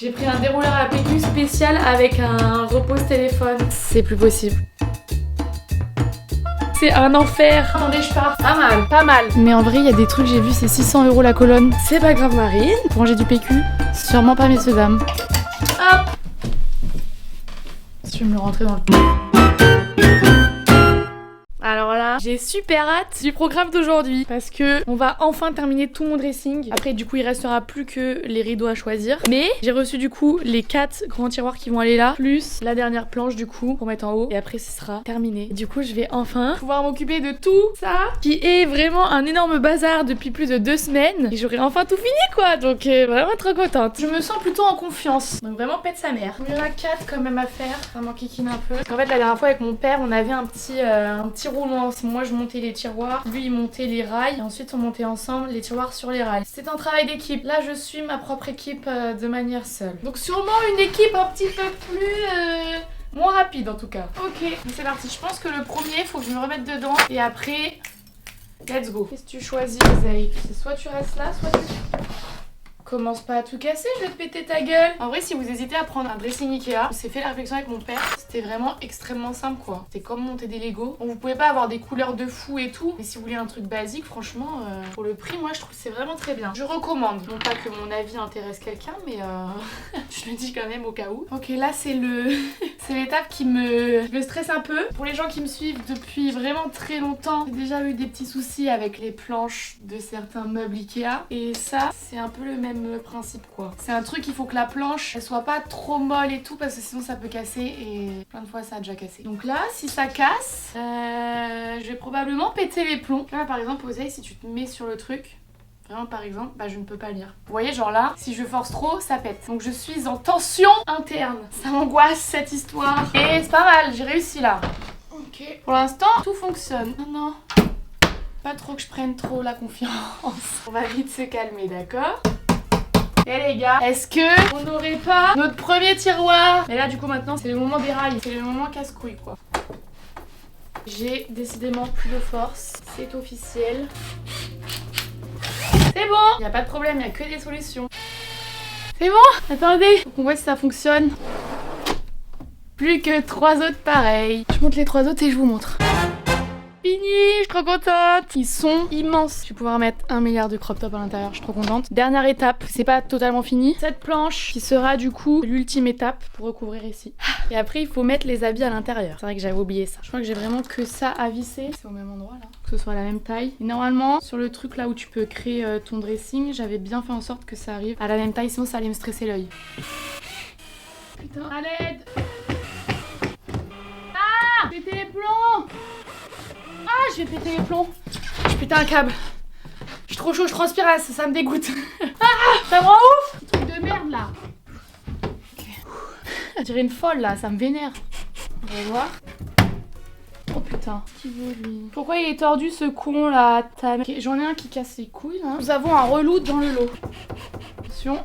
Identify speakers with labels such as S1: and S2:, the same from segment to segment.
S1: J'ai pris un dérouleur à PQ spécial avec un repose téléphone. C'est plus possible. C'est un enfer. Attendez, je pars. Pas mal, pas mal. Mais en vrai, il y a des trucs, j'ai vu, c'est 600 € la colonne. C'est pas grave, Marine. Pour ranger du PQ, sûrement pas, messieurs, dames. Hop. Je vais me le rentrer dans le... Alors là, j'ai super hâte du programme d'aujourd'hui parce que on va enfin terminer tout mon dressing. Après, du coup, il restera plus que les rideaux à choisir. Mais j'ai reçu du coup les 4 grands tiroirs qui vont aller là, plus la dernière planche du coup pour mettre en haut. Et après, ce sera terminé. Et du coup, je vais enfin pouvoir m'occuper de tout ça qui est vraiment un énorme bazar depuis plus de 2 semaines. Et j'aurai enfin tout fini quoi. Donc vraiment trop contente. Je me sens plutôt en confiance. Donc vraiment pète sa mère. Il y en a 4 quand même à faire. Vraiment kikine un peu. Parce qu'en fait, la dernière fois avec mon père, on avait un petit roulement. Moi je montais les tiroirs, lui il montait les rails et ensuite on montait ensemble les tiroirs sur les rails. C'est un travail d'équipe. Là je suis ma propre équipe de manière seule. Donc sûrement une équipe un petit peu plus... moins rapide en tout cas. Ok, c'est parti. Je pense que le premier faut que je me remette dedans et après... Let's go. Qu'est-ce que tu choisis, Zayk? Soit tu restes là, soit tu... Commence pas à tout casser, je vais te péter ta gueule. En vrai, si vous hésitez à prendre un dressing Ikea, on s'est fait la réflexion avec mon père. C'était vraiment extrêmement simple quoi. C'était comme monter des Lego. Bon, vous pouvez pas avoir des couleurs de fou et tout. Mais si vous voulez un truc basique, franchement, pour le prix, moi je trouve que c'est vraiment très bien. Je recommande. Non pas que mon avis intéresse quelqu'un, mais je le dis quand même au cas où. Ok, là c'est c'est l'étape qui me stresse un peu. Pour les gens qui me suivent depuis vraiment très longtemps, j'ai déjà eu des petits soucis avec les planches de certains meubles Ikea. Et ça, c'est un peu le même principe quoi. C'est un truc, il faut que la planche elle soit pas trop molle et tout parce que sinon ça peut casser et plein de fois ça a déjà cassé. Donc là, si ça casse, je vais probablement péter les plombs. Là par exemple, Oseille, si tu te mets sur le truc, vraiment par exemple, bah je ne peux pas lire. Vous voyez, genre là, si je force trop, ça pète. Donc je suis en tension interne. Ça m'angoisse cette histoire. Et c'est pas mal, j'ai réussi là. Ok. Pour l'instant, tout fonctionne. Non, non. Pas trop que je prenne trop la confiance. On va vite se calmer, d'accord? Et les gars, est-ce que on n'aurait pas notre premier tiroir? Et là du coup maintenant c'est le moment des rails, c'est le moment casse-couille quoi. J'ai décidément plus de force, c'est officiel. C'est bon, il n'y a pas de problème, il n'y a que des solutions. C'est bon. Attendez, faut qu'on voit si ça fonctionne. Plus que 3 autres pareils. Je monte les 3 autres et je vous montre. Fini, je suis trop contente. Ils sont immenses. Je vais pouvoir mettre 1 milliard de crop top à l'intérieur, je suis trop contente. Dernière étape, c'est pas totalement fini. Cette planche qui sera du coup l'ultime étape pour recouvrir ici. Et après il faut mettre les habits à l'intérieur. C'est vrai que j'avais oublié ça. Je crois que j'ai vraiment que ça à visser. C'est au même endroit là. Que ce soit la même taille. Et normalement sur le truc là où tu peux créer ton dressing, j'avais bien fait en sorte que ça arrive à la même taille, sinon ça allait me stresser l'œil. Putain, à l'aide. Ah, péter les plombs. Ah, je vais péter les plombs. Je pète un câble. Je suis trop chaud, je transpire, ça me dégoûte. Ah, ça me rend ouf. Truc de merde là. Ok. On dirait une folle là, ça me vénère. On va voir. Oh putain, qui veut lui? Pourquoi il est tordu ce con là? Okay, j'en ai un qui casse les couilles là. Nous avons un relou dans le lot. Attention.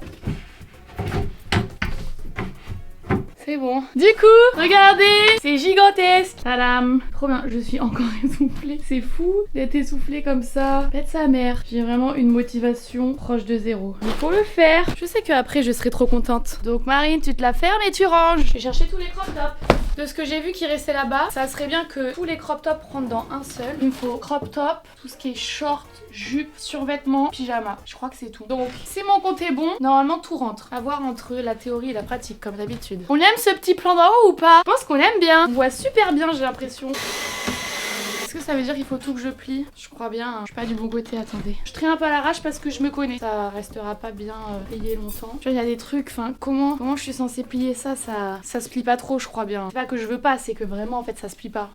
S1: C'est bon. Du coup, regardez, c'est gigantesque. Tadam. Trop bien, je suis encore essoufflée. C'est fou d'être essoufflée comme ça. Pète sa mère. J'ai vraiment une motivation proche de zéro. Il faut le faire. Je sais qu'après, je serai trop contente. Donc Marine, tu te la fermes et tu ranges. Je vais chercher tous les crop tops. De ce que j'ai vu qui restait là-bas, ça serait bien que tous les crop tops rentrent dans un seul. Il me faut crop top, tout ce qui est short, jupe, survêtement, pyjama. Je crois que c'est tout. Donc, si mon compte est bon, normalement tout rentre. À voir entre la théorie et la pratique, comme d'habitude. On aime ce petit plan d'en haut ou pas? Je pense qu'on aime bien. On voit super bien, j'ai l'impression. Est-ce que ça veut dire qu'il faut tout que je plie? Je crois bien, hein. Je suis pas du bon côté, attendez. Je trie un peu à l'arrache parce que je me connais. Ça restera pas bien plié longtemps. Tu vois, il y a des trucs, enfin, comment je suis censée plier ça? Ça se plie pas trop, je crois bien. C'est pas que je veux pas, c'est que vraiment, en fait, ça se plie pas.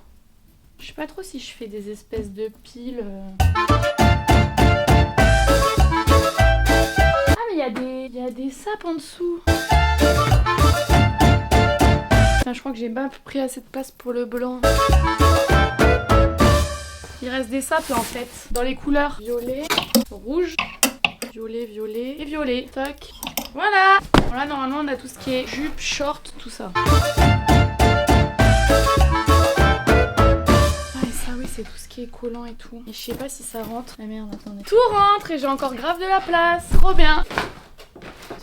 S1: Je sais pas trop si je fais des espèces de piles. Ah, mais il y a des sapes en dessous. Putain, je crois que j'ai pas pris assez de place pour le blanc. Il reste des sapes en fait, dans les couleurs violet, rouge, violet, violet et violet. Toc. Voilà. Voilà, normalement on a tout ce qui est jupe, short, tout ça. Ah et ça oui, c'est tout ce qui est collant et tout. Et je sais pas si ça rentre. Ah merde, attendez. Tout rentre et j'ai encore grave de la place. Trop bien.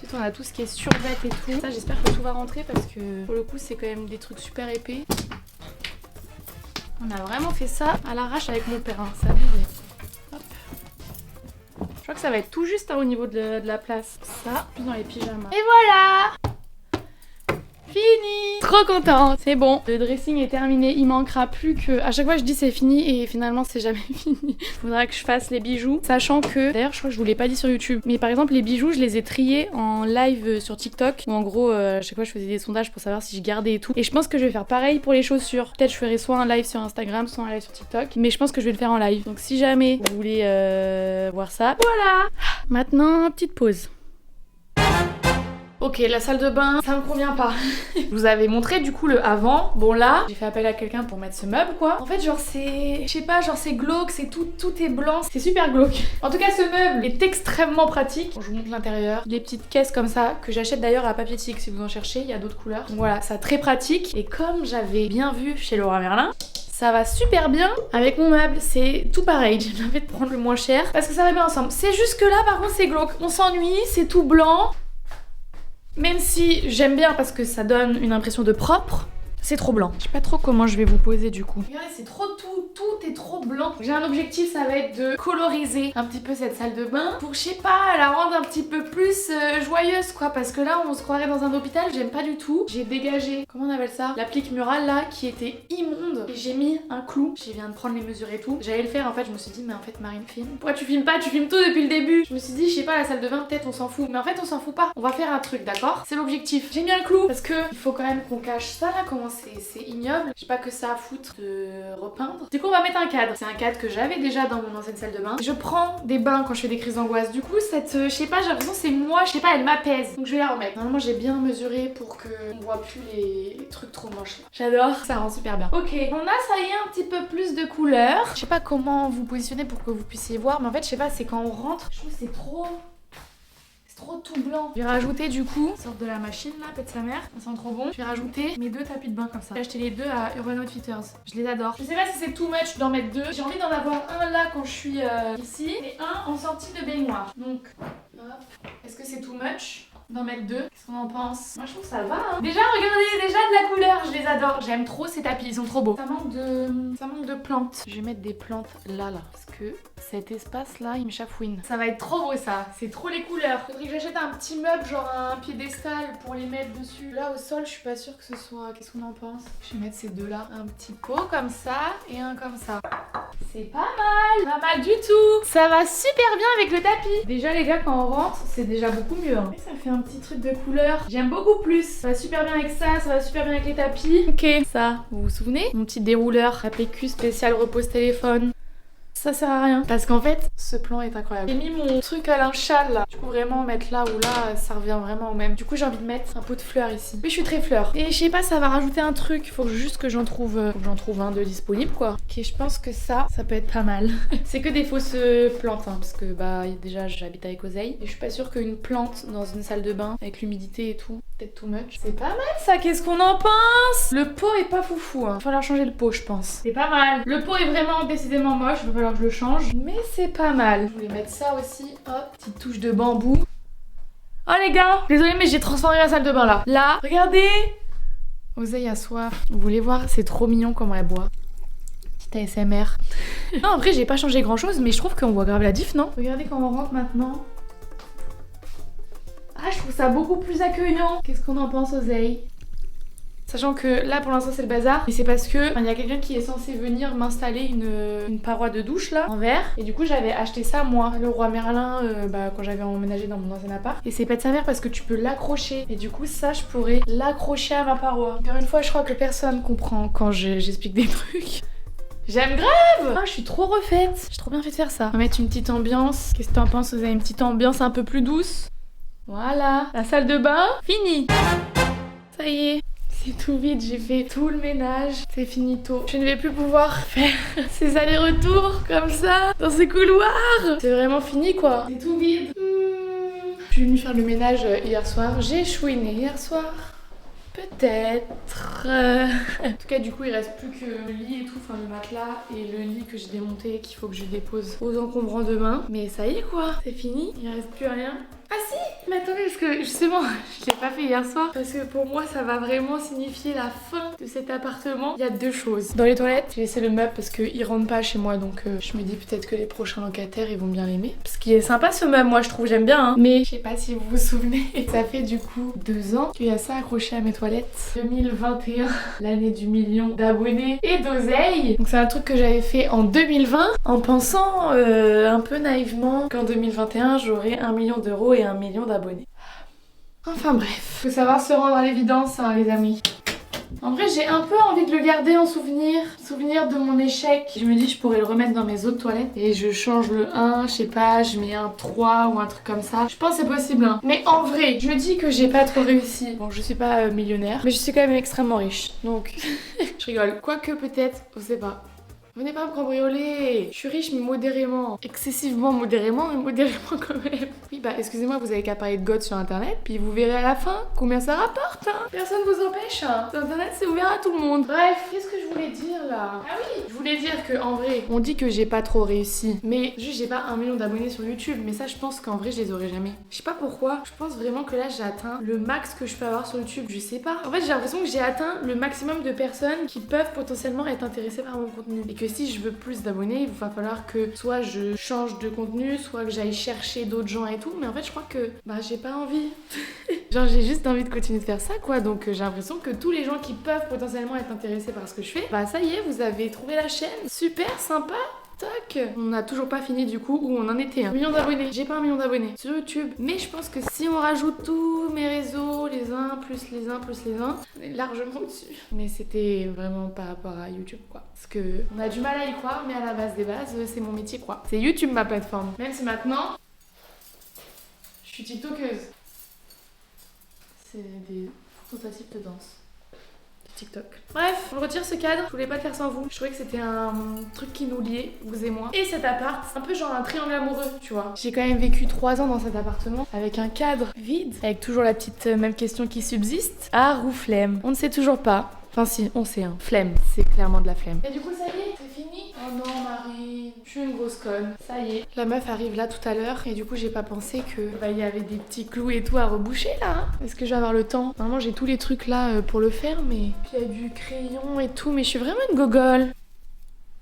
S1: Ensuite on a tout ce qui est survêt et tout. Ça j'espère que tout va rentrer parce que pour le coup c'est quand même des trucs super épais. On a vraiment fait ça à l'arrache avec mon père, hein. C'est abusé. Hop. Je crois que ça va être tout juste hein, au niveau de la place. Ça, plus dans les pyjamas. Et voilà! Fini! Trop contente! C'est bon, le dressing est terminé, il manquera plus que... À chaque fois je dis c'est fini et finalement c'est jamais fini. Faudra que je fasse les bijoux, sachant que... D'ailleurs je crois que je vous l'ai pas dit sur YouTube, mais par exemple les bijoux je les ai triés en live sur TikTok, où en gros à chaque fois je faisais des sondages pour savoir si je gardais et tout. Et je pense que je vais faire pareil pour les chaussures. Peut-être je ferai soit un live sur Instagram, soit un live sur TikTok, mais je pense que je vais le faire en live. Donc si jamais vous voulez voir ça, voilà! Maintenant, petite pause. Ok, la salle de bain, ça me convient pas. Je vous avais montré du coup le avant. Bon là, j'ai fait appel à quelqu'un pour mettre ce meuble quoi. En fait genre c'est... Je sais pas, genre c'est glauque, c'est tout est blanc. C'est super glauque. En tout cas ce meuble est extrêmement pratique. Bon, je vous montre l'intérieur. Les petites caisses comme ça, que j'achète d'ailleurs à Papier Tic si vous en cherchez, il y a d'autres couleurs. Donc voilà, ça très pratique. Et comme j'avais bien vu chez Leroy Merlin, ça va super bien avec mon meuble, c'est tout pareil, j'ai bien fait de prendre le moins cher parce que ça va bien ensemble. C'est juste que là par contre c'est glauque, on s'ennuie, c'est tout blanc. Même si j'aime bien parce que ça donne une impression de propre, c'est trop blanc. Je sais pas trop comment je vais vous poser du coup. Regardez, c'est trop tout est trop blanc. J'ai un objectif, ça va être de coloriser un petit peu cette salle de bain pour, je sais pas, la rendre un petit peu plus joyeuse quoi. Parce que là, on se croirait dans un hôpital, j'aime pas du tout. J'ai dégagé, comment on appelle ça, l'applique murale là qui était immonde. Et j'ai mis un clou. Je viens de prendre les mesures et tout. J'allais le faire en fait, je me suis dit, mais en fait, Marine filme. Pourquoi tu filmes pas? Tu filmes tout depuis le début. Je me suis dit, je sais pas, la salle de bain, peut-être on s'en fout. Mais en fait, on s'en fout pas. On va faire un truc, d'accord? C'est l'objectif. J'ai mis un clou parce que il faut quand même qu'on cache ça là, comment c'est ignoble. J'ai pas que ça à foutre de repeindre. Du coup, on va mettre un cadre. C'est un cadre que j'avais déjà dans mon ancienne salle de bain. Je prends des bains quand je fais des crises d'angoisse. Du coup, cette, je sais pas, j'ai l'impression que c'est moi, je sais pas, elle m'apaise. Donc je vais la remettre. Normalement, j'ai bien mesuré pour que on voit plus les trucs trop moches. J'adore, ça rend super bien. Ok, on a ça y est un petit peu plus de couleurs. Je sais pas comment vous positionner pour que vous puissiez voir, mais en fait, je sais pas, c'est quand on rentre, je trouve que c'est trop tout blanc. Je vais rajouter du coup, sorte de la machine là, pète sa mère, ça sent trop bon. Je vais rajouter mes deux tapis de bain comme ça. J'ai acheté les deux à Urban Outfitters. Je les adore. Je sais pas si c'est too much d'en mettre deux. J'ai envie d'en avoir un là quand je suis ici et un en sortie de baignoire. Donc, hop. Est-ce que c'est too much d'en mettre deux? Qu'est-ce qu'on en pense? Moi je trouve que ça va hein. Déjà regardez, déjà de la couleur, je les adore. J'aime trop ces tapis, ils sont trop beaux. Ça manque de plantes. Je vais mettre des plantes là parce que cet espace là il me chafouine. Ça va être trop beau ça, c'est trop les couleurs. Faudrait que j'achète un petit meuble genre un piédestal pour les mettre dessus. Là au sol je suis pas sûre que ce soit... Qu'est-ce qu'on en pense? Je vais mettre ces deux là. Un petit pot comme ça et un comme ça. C'est pas mal. Pas mal du tout. Ça va super bien avec le tapis. Déjà les gars quand on rentre c'est déjà beaucoup mieux hein. Et ça fait un petit truc de couleur. J'aime beaucoup plus. Ça va super bien avec ça va super bien avec les tapis. Ok, ça, vous vous souvenez? Mon petit dérouleur APQ spécial repose téléphone. Ça sert à rien parce qu'en fait ce plan est incroyable. J'ai mis mon truc à linchal là. Du coup vraiment mettre là ou là ça revient vraiment au même. Du coup j'ai envie de mettre un pot de fleurs ici. Oui je suis très fleur. Et je sais pas ça va rajouter un truc. Faut juste que j'en trouve un de disponible quoi. Ok je pense que ça peut être pas mal. C'est que des fausses plantes hein, parce que bah déjà j'habite avec Oseille. Et je suis pas sûre qu'une plante dans une salle de bain avec l'humidité et tout, peut-être too much. C'est pas mal ça, qu'est-ce qu'on en pense? Le pot est pas foufou hein. Il va falloir changer le pot je pense. C'est pas mal. Le pot est vraiment décidément moche. Il va falloir que je le change. Mais c'est pas mal. Je voulais mettre ça aussi. Hop, petite touche de bambou. Oh les gars, désolée mais j'ai transformé ma salle de bain là. Là, regardez. Oseille a soif. Vous voulez voir? C'est trop mignon comment elle boit. Petite ASMR. Non, après j'ai pas changé grand chose mais je trouve qu'on voit grave la diff, non? Regardez quand on rentre maintenant. Ah, je trouve ça beaucoup plus accueillant. Qu'est-ce qu'on en pense, Oseille? Sachant que là pour l'instant c'est le bazar, mais c'est parce que il y a quelqu'un qui est censé venir m'installer une paroi de douche là en verre, et du coup j'avais acheté ça moi, le Leroy Merlin, quand j'avais emménagé dans mon ancien appart, et c'est pas de sa mère parce que tu peux l'accrocher, et du coup ça je pourrais l'accrocher à ma paroi. Encore une fois je crois que personne comprend quand j'explique des trucs. J'aime grave! Ah, je suis trop refaite. J'ai trop bien fait de faire ça. On va mettre une petite ambiance. Qu'est-ce que t'en penses? Vous avez une petite ambiance un peu plus douce? Voilà. La salle de bain, fini. Ça y est. C'est tout vide, j'ai fait tout le ménage, c'est finito. Je ne vais plus pouvoir faire ces allers-retours comme ça, dans ces couloirs. C'est vraiment fini quoi. C'est tout vide. Je suis venue faire le ménage hier soir, j'ai chouiné hier soir. Peut-être. En tout cas, du coup, il reste plus que le lit et tout, enfin le matelas et le lit que j'ai démonté qu'il faut que je dépose aux encombrants demain. Mais ça y est quoi, c'est fini, il reste plus rien. Ah si, mais attendez, parce que justement, je l'ai pas fait hier soir. Parce que pour moi, ça va vraiment signifier la fin de cet appartement. Il y a deux choses. Dans les toilettes, j'ai laissé le meuble parce qu'il rentre pas chez moi. Donc je me dis peut-être que les prochains locataires, ils vont bien l'aimer. Parce qu'il est sympa ce meuble, moi je trouve, j'aime bien. Hein. Mais je sais pas si vous vous souvenez, ça fait du coup 2 ans qu'il y a ça accroché à mes toilettes. 2021, l'année du million d'abonnés et d'oseille. Donc c'est un truc que j'avais fait en 2020 en pensant un peu naïvement qu'en 2021 j'aurais 1 million d'euros et 1 million d'abonnés. Enfin bref, faut savoir se rendre à l'évidence hein, les amis. En vrai j'ai un peu envie de le garder en souvenir de mon échec. Je me dis je pourrais le remettre dans mes autres toilettes et je change le 1, je sais pas, je mets un 3 ou un truc comme ça. Je pense que c'est possible hein. Mais en vrai, je me dis que j'ai pas trop réussi. Bon je suis pas millionnaire, mais je suis quand même extrêmement riche. Donc je rigole. Quoique peut-être, je sais pas. Venez pas me cambrioler. Je suis riche mais modérément. Excessivement modérément mais modérément quand même. Oui bah excusez-moi, vous avez qu'à parler de God sur internet puis vous verrez à la fin combien ça rapporte hein. Personne vous empêche hein. Sur internet c'est ouvert à tout le monde. Bref, qu'est-ce que je voulais dire là? Ah oui, je voulais dire que en vrai, on dit que j'ai pas trop réussi. Mais juste j'ai pas 1 million d'abonnés sur YouTube. Mais ça je pense qu'en vrai je les aurais jamais. Je sais pas pourquoi. Je pense vraiment que là j'ai atteint le max que je peux avoir sur YouTube. Je sais pas. En fait j'ai l'impression que j'ai atteint le maximum de personnes qui peuvent potentiellement être intéressées par mon contenu. Et que si je veux plus d'abonnés, il va falloir que soit je change de contenu, soit que j'aille chercher d'autres gens et tout. Mais en fait, je crois que bah j'ai pas envie. Genre j'ai juste envie de continuer de faire ça quoi. Donc j'ai l'impression que tous les gens qui peuvent potentiellement être intéressés par ce que je fais, bah ça y est, vous avez trouvé la chaîne. Super sympa. Toc. On n'a toujours pas fini du coup où on en était. 1 million d'abonnés. J'ai pas 1 million d'abonnés sur YouTube. Mais je pense que si on rajoute tous mes réseaux, les uns plus les uns plus les uns, on est largement au-dessus. Mais c'était vraiment par rapport à YouTube quoi. Parce que on a du mal à y croire, mais à la base des bases, c'est mon métier quoi. C'est YouTube ma plateforme. Même si maintenant, je suis tiktokeuse. C'est des tentatives de danse. TikTok. Bref, on retire ce cadre, je voulais pas le faire sans vous. Je trouvais que c'était un truc qui nous liait, vous et moi. Et cet appart, c'est un peu genre un triangle amoureux, tu vois. J'ai quand même vécu 3 ans dans cet appartement avec un cadre vide, avec toujours la petite même question qui subsiste. Art ou flemme? On ne sait toujours pas. Enfin si, on sait hein. Flemme, c'est clairement de la flemme. Et du coup ça y est, c'est fini? Oh non Marie, je suis une grosse conne. Ça y est. La meuf arrive là tout à l'heure et du coup j'ai pas pensé que bah il y avait des petits clous et tout à reboucher là. Hein. Est-ce que je vais avoir le temps? Normalement j'ai tous les trucs là pour le faire mais... Puis il y a du crayon et tout mais je suis vraiment une gogole.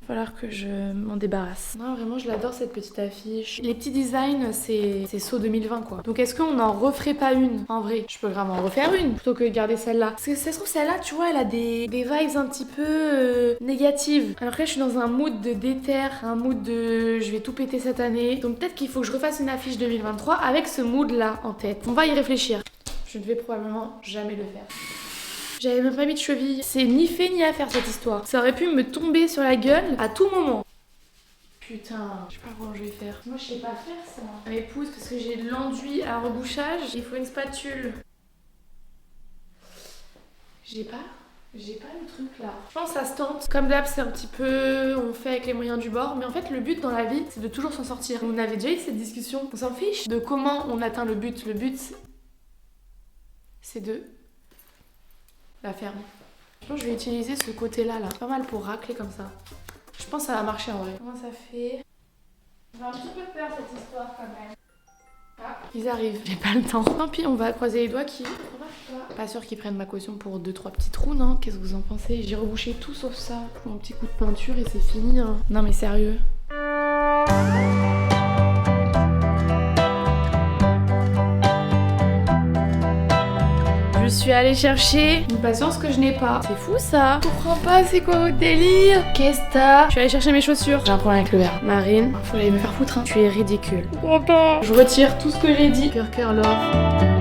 S1: Il va falloir que je m'en débarrasse. Non, vraiment, je l'adore cette petite affiche. Les petits designs, c'est saut 2020 quoi. Donc est-ce qu'on n'en referait pas une? En vrai, je peux grave en refaire une plutôt que de garder celle-là. Parce que ça se trouve, celle-là, tu vois, elle a des vibes un petit peu négatives. Alors que là, je suis dans un mood de déter, un mood de je vais tout péter cette année. Donc peut-être qu'il faut que je refasse une affiche 2023 avec ce mood-là en tête. On va y réfléchir. Je ne vais probablement jamais le faire. J'avais même pas mis de cheville. C'est ni fait ni à faire cette histoire. Ça aurait pu me tomber sur la gueule à tout moment. Putain, je sais pas comment je vais faire. Moi je sais pas faire ça. Mes pouces parce que j'ai de l'enduit à rebouchage. Il faut une spatule. J'ai pas le truc là. Je pense que ça se tente. Comme d'hab c'est un petit peu... On fait avec les moyens du bord. Mais en fait le but dans la vie c'est de toujours s'en sortir. On avait déjà eu cette discussion. On s'en fiche de comment on atteint le but. Le but c'est de... la ferme. Je pense que je vais utiliser ce côté-là, là. Pas mal pour racler comme ça. Je pense que ça va marcher en vrai. Comment ça fait? J'ai un petit peu peur cette histoire quand même. Ah, ils arrivent. J'ai pas le temps. Tant pis, on va croiser les doigts qui... Pas sûr qu'ils prennent ma caution pour 2-3 petits trous, non? Qu'est-ce que vous en pensez? J'ai rebouché tout sauf ça. Un petit coup de peinture et c'est fini, hein. Non mais sérieux. Je suis allée chercher une patience que je n'ai pas. C'est fou ça. Je comprends pas, c'est quoi votre délire? Qu'est-ce que t'as? Je suis allée chercher mes chaussures. J'ai un problème avec le verre. Marine, faut aller me faire foutre. Hein. Tu es ridicule. Je comprends pas. Je retire tout ce que j'ai dit. Cœur, cœur, love.